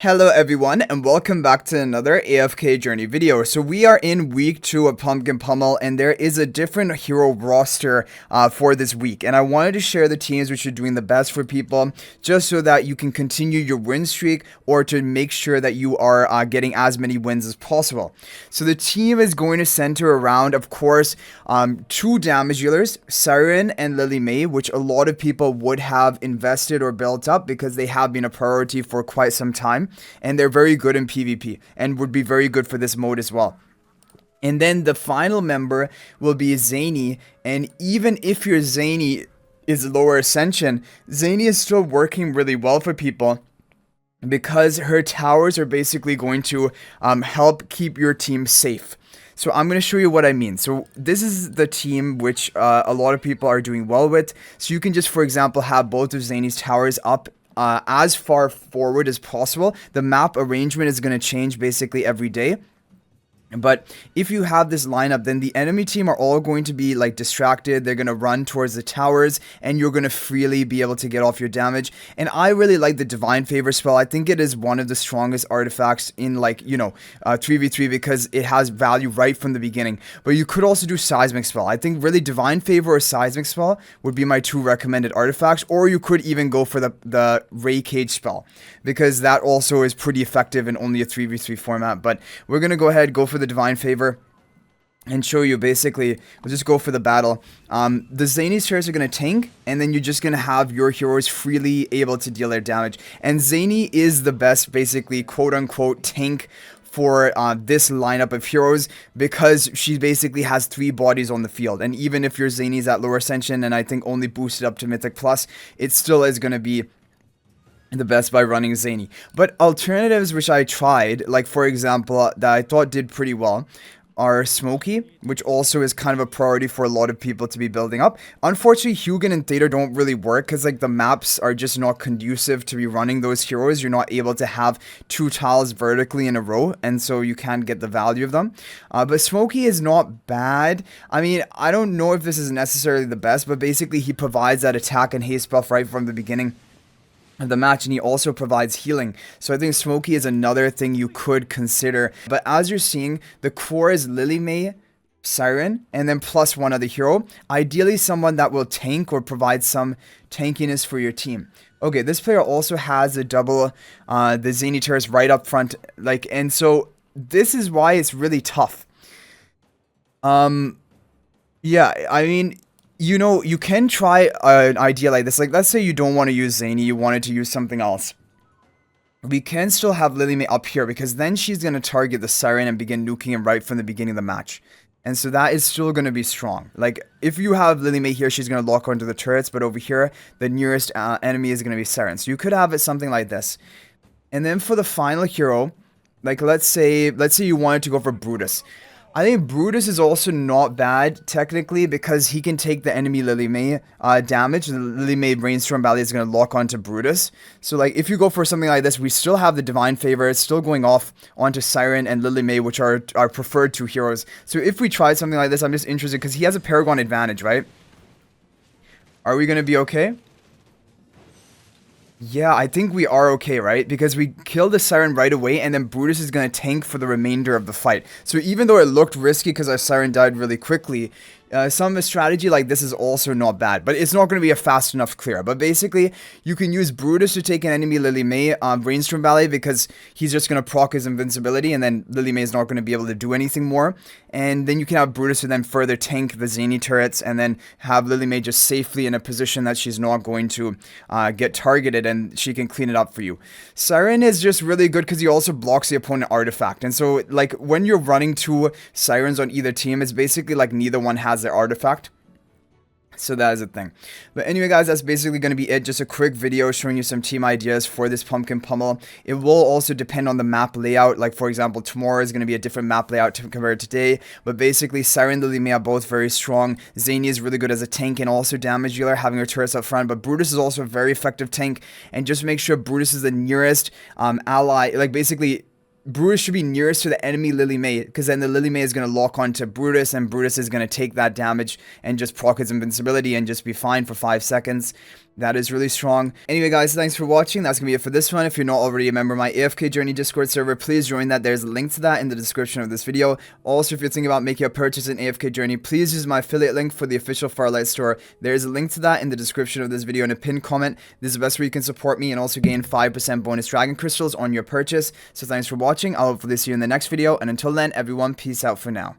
Hello everyone and welcome back to another AFK journey video. So we are in week 2 of Pummel and there is a different hero roster for this week. And I wanted to share the teams which are doing the best for people just so that you can continue your win streak or to make sure that you are getting as many wins as possible. So the team is going to center around, of course, 2 damage dealers, Siren and Lily May, which a lot of people would have invested or built up because they have been a priority for quite some time. And they're very good in PvP and would be very good for this mode as well. And then the final member will be Zanie. And even if your Zanie is lower ascension, Zanie is still working really well for people because her towers are basically going to help keep your team safe. So I'm going to show you what I mean. So this is the team which a lot of people are doing well with. So you can just, for example, have both of Zanie's towers up as far forward as possible. The map arrangement is going to change basically every day. But if you have this lineup, then the enemy team are all going to be like distracted. They're going to run towards the towers and you're going to freely be able to get off your damage. And I really like the Divine Favor spell. I think it is one of the strongest artifacts in 3v3 because it has value right from the beginning. But you could also do Seismic Spell. I think really Divine Favor or Seismic Spell would be my 2 recommended artifacts. Or you could even go for the Ray Cage spell because that also is pretty effective in only a 3v3 format. But we're going to go ahead, go for the Divine Favor and show you basically. We'll just go for the battle. The Zanie's turrets are going to tank and then you're just going to have your heroes freely able to deal their damage. And Zanie is the best basically quote unquote tank for this lineup of heroes because she basically has 3 bodies on the field. And even if your Zanie's at lower ascension and I think only boosted up to Mythic Plus, it still is going to be the best by running Zanie. But alternatives which I tried, like for example, that I thought did pretty well, are Smokey, which also is kind of a priority for a lot of people to be building up. Unfortunately, Hugin and Theta don't really work because like the maps are just not conducive to be running those heroes. You're not able to have 2 tiles vertically in a row, and so you can't get the value of them. But Smokey is not bad. I mean, I don't know if this is necessarily the best, but basically he provides that attack and haste buff right from the beginning of the match, and he also provides healing. So I think Smokey is another thing you could consider. But as you're seeing, the core is Lily May, Siren, and then plus 1 other hero. Ideally someone that will tank or provide some tankiness for your team. Okay, this player also has a double the Zanie turrets right up front, and so this is why it's really tough. Yeah, I mean, you know, you can try an idea like this. Like, let's say you don't want to use Zanie, you wanted to use something else. We can still have Lily May up here because then she's going to target the Siren and begin nuking him right from the beginning of the match. And so that is still going to be strong. Like, if you have Lily May here, she's going to lock onto the turrets, but over here, the nearest enemy is going to be Siren. So you could have it something like this. And then for the final hero, like, let's say you wanted to go for Brutus. I think Brutus is also not bad, technically, because he can take the enemy Lily May damage. The Lily May Rainstorm Valley is going to lock onto Brutus. So, like, if you go for something like this, we still have the Divine Favor. It's still going off onto Siren and Lily May, which are our preferred 2 heroes. So, if we tried something like this, I'm just interested, because he has a Paragon advantage, right? Are we going to be okay? Yeah, I think we are okay, right? Because we killed the Siren right away, and then Brutus is going to tank for the remainder of the fight. So even though it looked risky because our Siren died really quickly, some strategy like this is also not bad, but it's not going to be a fast enough clear. But basically, you can use Brutus to take an enemy Lily May Rainstorm Valley because he's just going to proc his invincibility, and then Lily May is not going to be able to do anything more. And then you can have Brutus to then further tank the Zanie turrets, and then have Lily May just safely in a position that she's not going to get targeted, and she can clean it up for you. Siren is just really good because he also blocks the opponent artifact. And so, like, when you're running 2 Sirens on either team, it's basically like neither one has their artifact. So that is a thing. But anyway, guys, that's basically going to be it. Just a quick video showing you some team ideas for this Pummel. It will also depend on the map layout. Like, for example, tomorrow is going to be a different map layout compared to today. But basically, Siren and Lily May are both very strong. Zanie is really good as a tank and also damage dealer, having her turrets up front. But Brutus is also a very effective tank. And just make sure Brutus is the nearest ally. Like, basically, Brutus should be nearest to the enemy Lily May, because then the Lily May is going to lock onto Brutus, and Brutus is going to take that damage and just proc his invincibility and just be fine for 5 seconds. That is really strong. Anyway, guys, thanks for watching. That's gonna be it for this one. If you're not already a member of my AFK Journey Discord server, please join that. There's a link to that in the description of this video. Also, if you're thinking about making a purchase in AFK Journey, please use my affiliate link for the official Farlight store. There's a link to that in the description of this video in a pinned comment. This is the best way you can support me and also gain 5% bonus dragon crystals on your purchase. So thanks for watching. I'll hopefully see you in the next video. And until then, everyone, peace out for now.